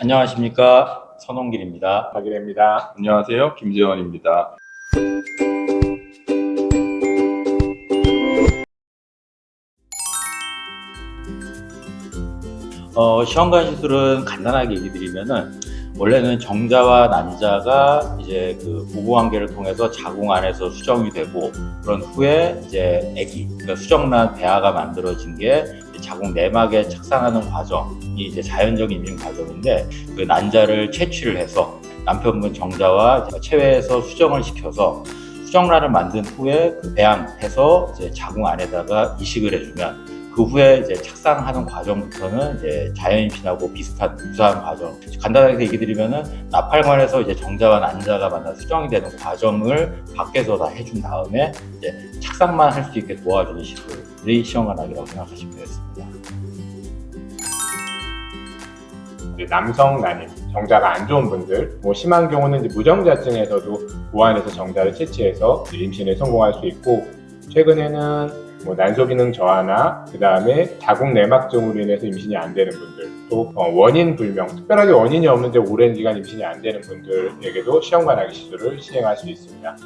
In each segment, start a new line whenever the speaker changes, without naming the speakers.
안녕하십니까, 선홍길입니다.
박일입니다.
안녕하세요. 김재원입니다.
시험관 시술은 간단하게 얘기 드리면은, 원래는 정자와 난자가 이제 그 부부관계를 통해서 자궁 안에서 수정이 되고, 그런 후에 이제 그러니까 수정란 배아가 만들어진 게 자궁 내막에 착상하는 과정이 이제 자연적 임신 과정인데, 그 난자를 채취를 해서 남편분 정자와 체외에서 수정을 시켜서 수정란을 만든 후에 그 배양해서 이제 자궁 안에다가 이식을 해주면, 그 후에 이제 착상하는 과정부터는 이제 자연 임신하고 비슷한 유사한 과정. 간단하게 얘기 드리면은, 나팔관에서 이제 정자와 난자가 만나 수정이 되는 과정을 밖에서 다 해준 다음에 이제 착상만 할 수 있게 도와주는 시술이 시험관학이라고 생각하시면 되겠습니다.
남성 난임, 정자가 안 좋은 분들, 심한 경우는 이제 무정자증에서도 보완해서 정자를 채취해서 임신에 성공할 수 있고, 최근에는 난소 기능 저하나 그 다음에 자궁 내막증으로 인해서 임신이 안 되는 분들, 또 원인 불명, 특별하게 원인이 없는데 오랜 기간 임신이 안 되는 분들에게도 시험관하기 시술을 시행할 수 있습니다.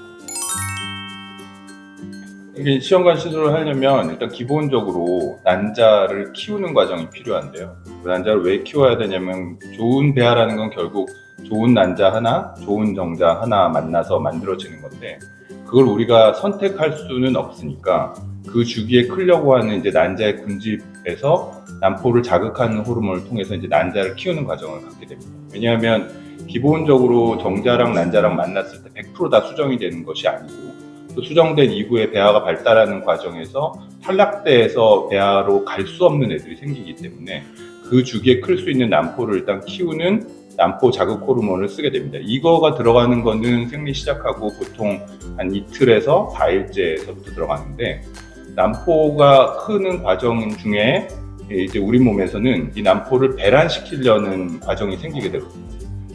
이게 시험관 시술을 하려면 일단 기본적으로 난자를 키우는 과정이 필요한데요. 그 난자를 왜 키워야 되냐면, 좋은 배아라는 건 결국 좋은 난자 하나, 좋은 정자 하나 만나서 만들어지는 건데, 그걸 우리가 선택할 수는 없으니까 그 주기에 크려고 하는 이제 난자의 군집에서 난포를 자극하는 호르몬을 통해서 이제 난자를 키우는 과정을 갖게 됩니다. 왜냐하면 기본적으로 정자랑 난자랑 만났을 때 100% 다 수정이 되는 것이 아니고, 또 수정된 이후에 배아가 발달하는 과정에서 탈락대에서 배아로 갈 수 없는 애들이 생기기 때문에 그 주기에 클 수 있는 난포를 일단 키우는 난포 자극 호르몬을 쓰게 됩니다. 이거가 들어가는 거는 생리 시작하고 보통 한 이틀에서 4일째에서부터 들어가는데, 난포가 크는 과정 중에 이제 우리 몸에서는 이 난포를 배란시키려는 과정이 생기게 되거든요.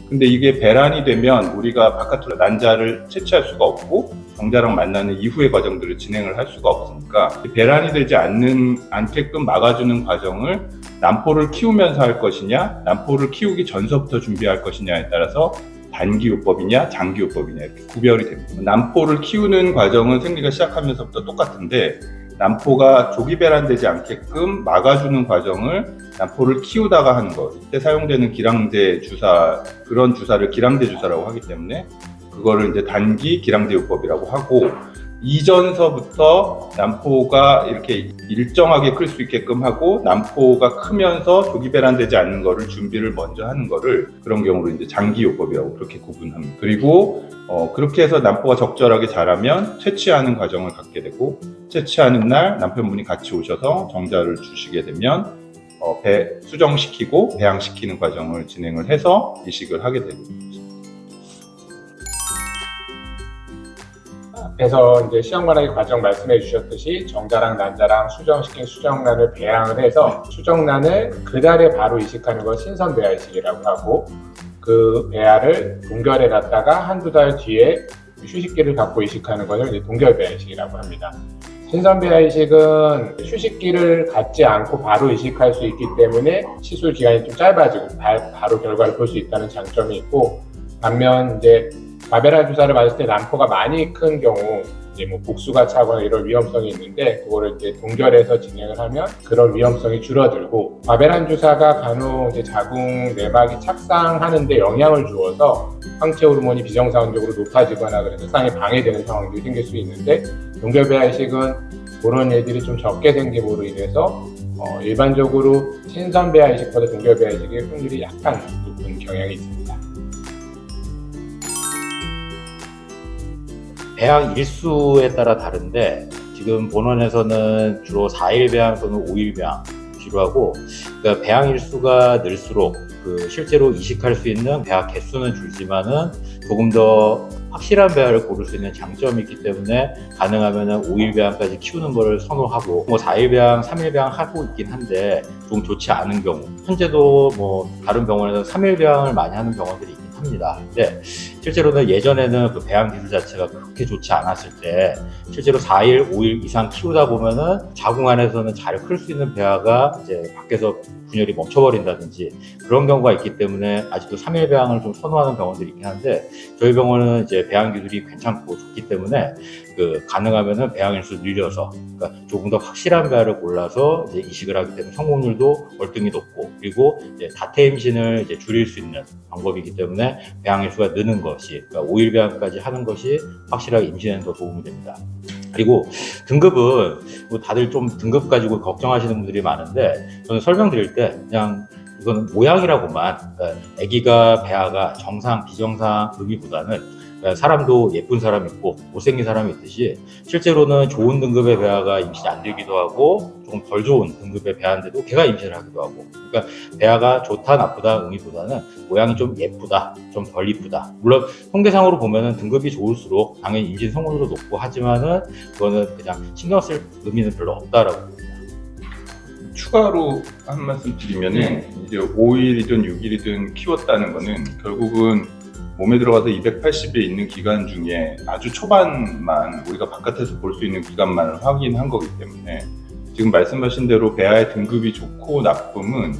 근데 이게 배란이 되면 우리가 바깥으로 난자를 채취할 수가 없고 정자랑 만나는 이후의 과정들을 진행을 할 수가 없으니까, 배란이 되지 않게끔 막아주는 과정을 난포를 키우면서 할 것이냐, 난포를 키우기 전서부터 준비할 것이냐에 따라서 단기요법이냐 장기요법이냐 이렇게 구별이 됩니다. 난포를 키우는 과정은 생리가 시작하면서부터 똑같은데, 난포가 조기 배란되지 않게끔 막아주는 과정을 난포를 키우다가 하는 것, 이때 사용되는 기량제 주사, 그런 주사를 기량제 주사라고 하기 때문에 그거를 이제 단기 기량제요법이라고 하고, 이전서부터 난포가 이렇게 일정하게 클 수 있게끔 하고 난포가 크면서 조기 배란되지 않는 거를 준비를 먼저 하는 거를, 그런 경우로 이제 장기요법이라고 그렇게 구분합니다. 그리고 그렇게 해서 난포가 적절하게 자라면 채취하는 과정을 갖게 되고, 채취하는 날 남편분이 같이 오셔서 정자를 주시게 되면 수정시키고 배양시키는 과정을 진행을 해서 이식을 하게 됩니다.
앞에서 이제 시험관하기 과정 말씀해 주셨듯이 정자랑 난자랑 수정시킨 수정란을 배양을 해서 수정란을 그날에 바로 이식하는 걸 신선 배아 이식이라고 하고, 그 배아를 동결해 놨다가 한두 달 뒤에 휴식기를 갖고 이식하는 것을 이제 동결 배아 이식이라고 합니다. 신선 배아 이식은 휴식기를 갖지 않고 바로 이식할 수 있기 때문에 시술 기간이 좀 짧아지고 바로 결과를 볼 수 있다는 장점이 있고, 반면 이제 바베란 주사를 맞을 때 난포가 많이 큰 경우 이제 복수가 차거나 이런 위험성이 있는데, 그거를 이제 동결해서 진행을 하면 그런 위험성이 줄어들고, 바베란 주사가 간혹 이제 자궁 내막이 착상하는데 영향을 주어서 황체 호르몬이 비정상적으로 높아지거나 그래서 상에 방해되는 상황들이 생길 수 있는데, 동결 배아 이식은 그런 일들이 좀 적게 생김으로 인해서 일반적으로 신선 배아 이식보다 동결 배아 이식의 확률이 약간 높은 경향이 있습니다.
배양 일수에 따라 다른데, 지금 본원에서는 주로 4일 배양 또는 5일 배양 위주로 하고, 그러니까 배양 일수가 늘수록 실제로 이식할 수 있는 배아 개수는 줄지만은 조금 더 확실한 배아를 고를 수 있는 장점이 있기 때문에, 가능하면은 5일 배양까지 키우는 거를 선호하고, 4일 배양, 3일 배양 하고 있긴 한데 좀 좋지 않은 경우, 현재도 다른 병원에서 3일 배양을 많이 하는 병원들이 있긴 합니다. 근데 실제로는 예전에는 그 배양 기술 자체가 그렇게 좋지 않았을 때 실제로 4일, 5일 이상 키우다 보면은 자궁 안에서는 잘 클 수 있는 배아가 이제 밖에서 분열이 멈춰버린다든지 그런 경우가 있기 때문에 아직도 3일 배양을 좀 선호하는 병원들이 있긴 한데 저희 병원은 이제 배양 기술이 괜찮고 좋기 때문에 그 가능하면은 배양 일수 늘려서 그러니까 조금 더 확실한 배아를 골라서 이제 이식을 하기 때문에 성공률도 월등히 높고 그리고 이제 다태 임신을 이제 줄일 수 있는 방법이기 때문에 배양 일수가 느는 것이 그러니까 5일 배양까지 하는 것이 확실하게 임신에 더 도움이 됩니다. 그리고 등급은 뭐 다들 좀 등급 가지고 걱정하시는 분들이 많은데 저는 설명드릴 때 그냥 이거는 모양이라고만 그러니까 아기가 배아가 정상 비정상 의미보다는 그러니까 사람도 예쁜 사람 있고 못생긴 사람이 있듯이 실제로는 좋은 등급의 배아가 임신이 안 되기도 하고 조금 덜 좋은 등급의 배아인데도 걔가 임신을 하기도 하고 그러니까 배아가 좋다 나쁘다 의미보다는 모양이 좀 예쁘다 좀 덜 이쁘다 물론 통계상으로 보면은 등급이 좋을수록 당연히 임신 성공률도 높고 하지만은 그거는 그냥 신경 쓸 의미는 별로 없다라고 봅니다.
추가로 한 말씀 드리면은 이제 5일이든 6일이든 키웠다는 거는 결국은 몸에 들어가서 280일 있는 기간 중에 아주 초반만 우리가 바깥에서 볼 수 있는 기간만을 확인한 거기 때문에 지금 말씀하신 대로 배아의 등급이 좋고 나쁨은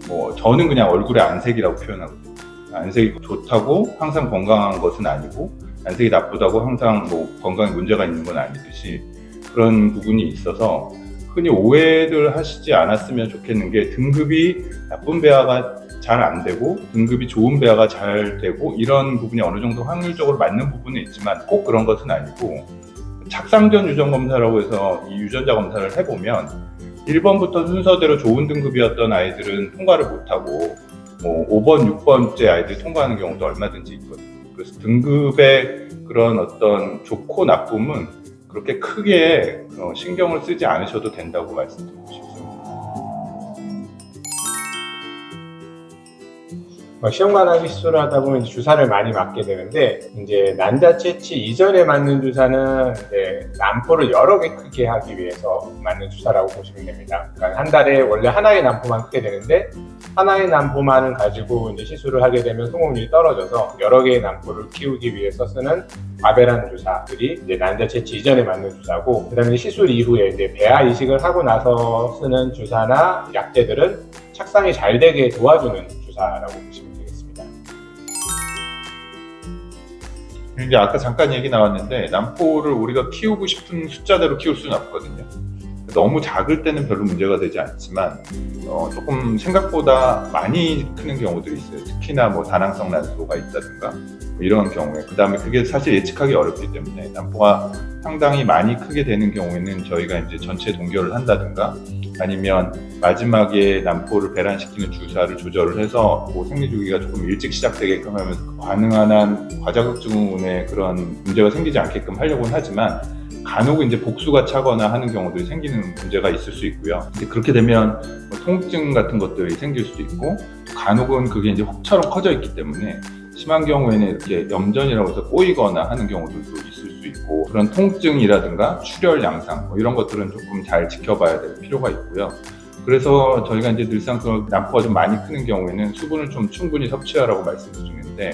뭐 저는 그냥 얼굴의 안색이라고 표현하거든요. 안색이 좋다고 항상 건강한 것은 아니고 안색이 나쁘다고 항상 뭐 건강에 문제가 있는 건 아니듯이 그런 부분이 있어서 흔히 오해를 하시지 않았으면 좋겠는 게 등급이 나쁜 배아가 잘 안 되고 등급이 좋은 배아가 잘 되고 이런 부분이 어느 정도 확률적으로 맞는 부분은 있지만 꼭 그런 것은 아니고 착상전 유전 검사라고 해서 이 유전자 검사를 해보면 1번부터 순서대로 좋은 등급이었던 아이들은 통과를 못하고 뭐 5번, 6번째 아이들 통과하는 경우도 얼마든지 있거든요. 그래서 등급의 그런 어떤 좋고 나쁨은 그렇게 크게 신경을 쓰지 않으셔도 된다고 말씀드리고 싶습니다.
시험관하기 시술을 하다 보면 주사를 많이 맞게 되는데 이제 난자 채취 이전에 맞는 주사는 이제 난포를 여러 개 크게 하기 위해서 맞는 주사라고 보시면 됩니다. 그러니까 한 달에 원래 하나의 난포만 크게 되는데 하나의 난포만을 가지고 이제 시술을 하게 되면 성공률이 떨어져서 여러 개의 난포를 키우기 위해서 쓰는 바벨하는 주사들이 이제 난자 채취 이전에 맞는 주사고 그다음에 시술 이후에 이제 배아 이식을 하고 나서 쓰는 주사나 약제들은 착상이 잘 되게 도와주는 주사라고 보시면 되겠습니다.
이제 아까 잠깐 얘기 나왔는데 난포를 우리가 키우고 싶은 숫자대로 키울 수는 없거든요. 너무 작을 때는 별로 문제가 되지 않지만 조금 생각보다 많이 크는 경우들이 있어요. 특히나 뭐 다낭성 난소가 있다든가 뭐 이런 경우에 그 다음에 그게 사실 예측하기 어렵기 때문에 난포가 상당히 많이 크게 되는 경우에는 저희가 이제 전체 동결을 한다든가 아니면 마지막에 난포를 배란시키는 주사를 조절을 해서 뭐 생리주기가 조금 일찍 시작되게끔 하면서 가능한 한 과자극증후군의 그런 문제가 생기지 않게끔 하려고는 하지만 간혹 이제 복수가 차거나 하는 경우들이 생기는 문제가 있을 수 있고요. 이제 그렇게 되면 뭐 통증 같은 것들이 생길 수도 있고 간혹은 그게 이제 혹처럼 커져 있기 때문에 심한 경우에는 이렇게 염전이라고 해서 꼬이거나 하는 경우들도 있을 수 있고 그런 통증이라든가 출혈 양상 뭐 이런 것들은 조금 잘 지켜봐야 될 필요가 있고요. 그래서 저희가 이제 늘상 그 난포가 좀 많이 크는 경우에는 수분을 좀 충분히 섭취하라고 말씀드리는데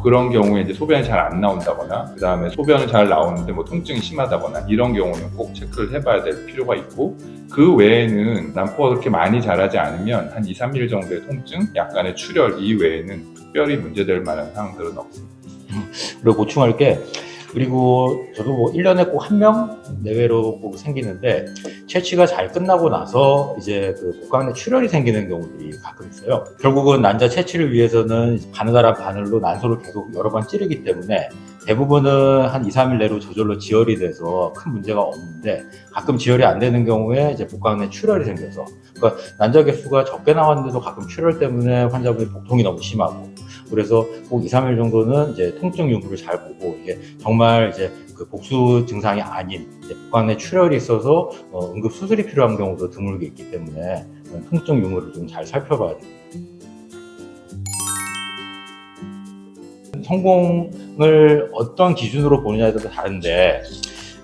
그런 경우에 이제 소변이 잘 안 나온다거나 그 다음에 소변이 잘 나오는데 뭐 통증이 심하다거나 이런 경우는 꼭 체크를 해봐야 될 필요가 있고 그 외에는 난포가 그렇게 많이 자라지 않으면 한 2, 3일 정도의 통증, 약간의 출혈 이외에는 특별히 문제될 만한 사항들은 없습니다.
그리고 보충할 게 그리고 저도 뭐 1년에 꼭 한 명 내외로 꼭 생기는데 채취가 잘 끝나고 나서 이제 그 복강내 출혈이 생기는 경우들이 가끔 있어요. 결국은 난자 채취를 위해서는 바느다란 바늘로 난소를 계속 여러 번 찌르기 때문에 대부분은 한 2, 3일 내로 저절로 지혈이 돼서 큰 문제가 없는데 가끔 지혈이 안 되는 경우에 이제 복강내 출혈이 생겨서 그러니까 난자 개수가 적게 나왔는데도 가끔 출혈 때문에 환자분이 복통이 너무 심하고 그래서 꼭 2, 3일 정도는 이제 통증 유무를 잘 보고 이게 정말 이제 그 복수 증상이 아닌 이제 복강내 출혈이 있어서 응급 수술이 필요한 경우도 드물게 있기 때문에 통증 유무를 좀 잘 살펴봐야 됩니다. 성공을 어떤 기준으로 보느냐에 따라 다른데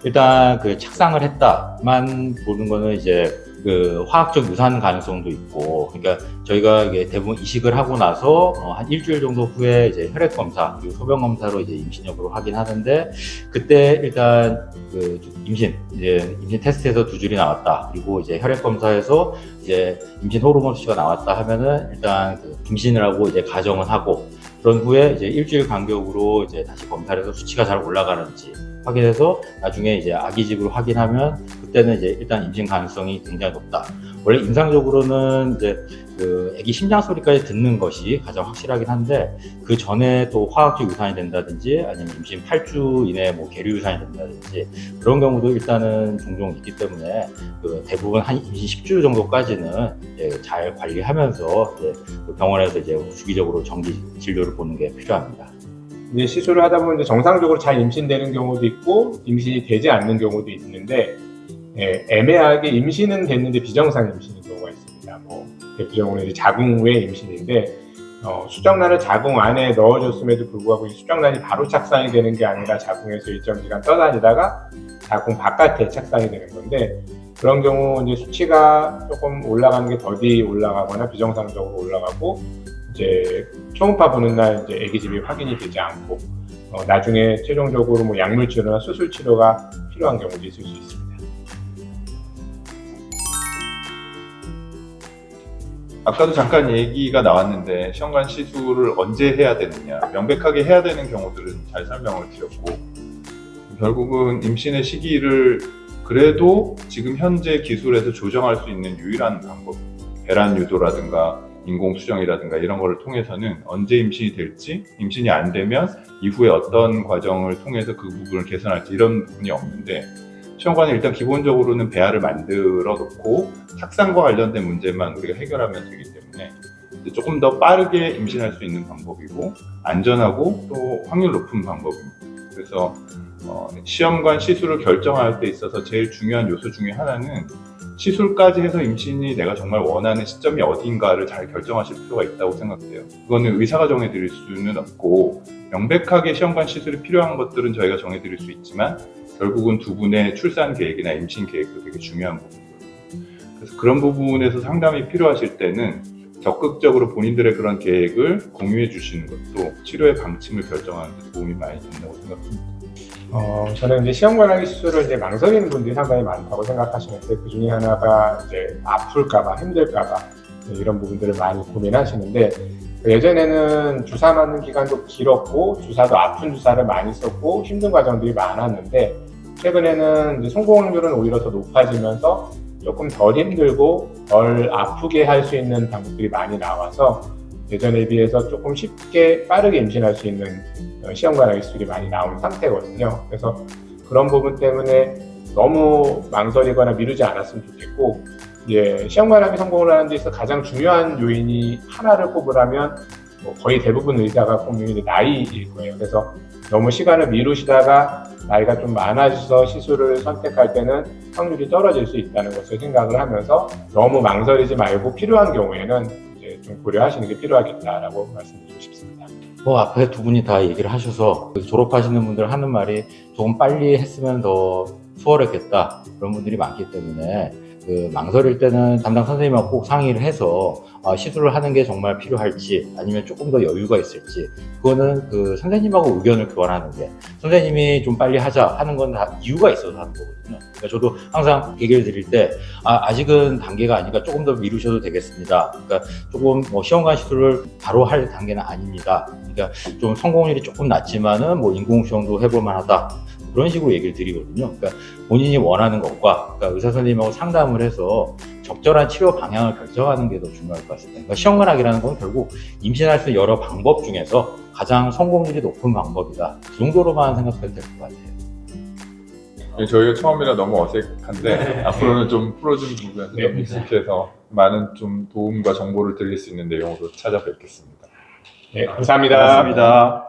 일단 그 착상을 했다만 보는 거는 이제 그 화학적 유산 가능성도 있고, 그러니까 저희가 이게 대부분 이식을 하고 나서 한 일주일 정도 후에 이제 혈액 검사 그리고 소변 검사로 이제 임신 여부를 확인하는데, 그때 일단 그 임신 테스트에서 2줄이 나왔다, 그리고 이제 혈액 검사에서 이제 임신 호르몬 수치가 나왔다 하면은 일단 그 임신을 하고 이제 가정은 하고, 그런 후에 이제 일주일 간격으로 이제 다시 검사를 해서 수치가 잘 올라가는지 확인해서 나중에 이제 아기집으로 확인하면 그때는 이제 일단 임신 가능성이 굉장히 높다. 원래 임상적으로는 이제 그 아기 심장 소리까지 듣는 것이 가장 확실하긴 한데, 그 전에 또 화학적 유산이 된다든지 아니면 임신 8주 이내에 뭐 계류 유산이 된다든지 그런 경우도 일단은 종종 있기 때문에 그 대부분 한 임신 10주 정도까지는 이제 잘 관리하면서 이제 그 병원에서 이제 주기적으로 정기 진료를 보는 게 필요합니다.
이제 시술을 하다 보면 이제 정상적으로 잘 임신되는 경우도 있고 임신이 되지 않는 경우도 있는데, 애매하게 임신은 됐는데 비정상 임신인 경우가 있습니다. 뭐 대표적으로 이제 자궁 후의 임신인데, 수정란을 자궁 안에 넣어줬음에도 불구하고 이 수정란이 바로 착상이 되는 게 아니라 자궁에서 일정 기간 떠다니다가 자궁 바깥에 착상이 되는 건데, 그런 경우 이제 수치가 조금 올라가는 게 더디 올라가거나 비정상적으로 올라가고, 이제 초음파 보는 날 이제 아기집이 확인이 되지 않고, 나중에 최종적으로 뭐 약물 치료나 수술 치료가 필요한 경우도 있을 수 있습니다.
아까도 잠깐 얘기가 나왔는데 시험관 시술을 언제 해야 되느냐, 명백하게 해야 되는 경우들은 잘 설명을 드렸고, 결국은 임신의 시기를 그래도 지금 현재 기술에서 조정할 수 있는 유일한 방법, 배란 유도라든가 인공수정이라든가 이런 거를 통해서는 언제 임신이 될지, 임신이 안 되면 이후에 어떤 과정을 통해서 그 부분을 개선할지 이런 부분이 없는데, 시험관은 일단 기본적으로는 배아를 만들어 놓고 착상과 관련된 문제만 우리가 해결하면 되기 때문에 조금 더 빠르게 임신할 수 있는 방법이고 안전하고 또 확률 높은 방법입니다. 그래서 시험관 시술을 결정할 때 있어서 제일 중요한 요소 중에 하나는 시술까지 해서 임신이 내가 정말 원하는 시점이 어딘가를 잘 결정하실 필요가 있다고 생각돼요. 그거는 의사가 정해드릴 수는 없고, 명백하게 시험관 시술이 필요한 것들은 저희가 정해드릴 수 있지만 결국은 두 분의 출산 계획이나 임신 계획도 되게 중요한 부분이거든요. 그래서 그런 부분에서 상담이 필요하실 때는 적극적으로 본인들의 그런 계획을 공유해 주시는 것도 치료의 방침을 결정하는 데 도움이 많이 된다고 생각합니다.
저는 이제 시험관하기 시술을 이제 망설이는 분들이 상당히 많다고 생각하시는데, 그 중에 하나가 이제 아플까봐, 힘들까봐 이런 부분들을 많이 고민하시는데, 예전에는 주사 맞는 기간도 길었고 주사도 아픈 주사를 많이 썼고 힘든 과정들이 많았는데, 최근에는 이제 성공 확률은 오히려 더 높아지면서 조금 덜 힘들고 덜 아프게 할 수 있는 방법들이 많이 나와서 예전에 비해서 조금 쉽게 빠르게 임신할 수 있는 시험관하기 시술이 많이 나온 상태거든요. 그래서 그런 부분 때문에 너무 망설이거나 미루지 않았으면 좋겠고, 시험관하기 성공을 하는 데 있어서 가장 중요한 요인이 하나를 꼽으라면 거의 대부분 의사가 꼽는 게 나이일 거예요. 그래서 너무 시간을 미루시다가 나이가 좀 많아져서 시술을 선택할 때는 확률이 떨어질 수 있다는 것을 생각을 하면서 너무 망설이지 말고 필요한 경우에는 이제 좀 고려하시는 게 필요하겠다라고 말씀드리고 싶습니다.
앞에 두 분이 다 얘기를 하셔서 졸업하시는 분들 하는 말이 조금 빨리 했으면 더 수월했겠다, 그런 분들이 많기 때문에 그 망설일 때는 담당 선생님하고 꼭 상의를 해서 시술을 하는 게 정말 필요할지 아니면 조금 더 여유가 있을지, 그거는 그 선생님하고 의견을 교환하는 게, 선생님이 좀 빨리 하자 하는 건 다 이유가 있어서 하는 거거든요. 그러니까 저도 항상 얘기를 드릴 때 아직은 단계가 아니니까 조금 더 미루셔도 되겠습니다. 그러니까 조금 시험관 시술을 바로 할 단계는 아닙니다. 그러니까 좀 성공률이 조금 낮지만은 인공수정도 해볼 만하다, 그런 식으로 얘기를 드리거든요. 그러니까 본인이 원하는 것과 의사 선생님하고 상담을 해서 적절한 치료 방향을 결정하는 게 더 중요할 것 같습니다. 그러니까 시험관학이라는 건 결국 임신할 수 있는 여러 방법 중에서 가장 성공률이 높은 방법이다, 그 정도로만 생각해도 될 것 같아요.
저희가 처음이라 너무 어색한데 앞으로는 좀 풀어준 부분에서 좀 익숙해서 많은 좀 도움과 정보를 드릴 수 있는 내용으로 찾아뵙겠습니다.
네, 감사합니다.
고맙습니다.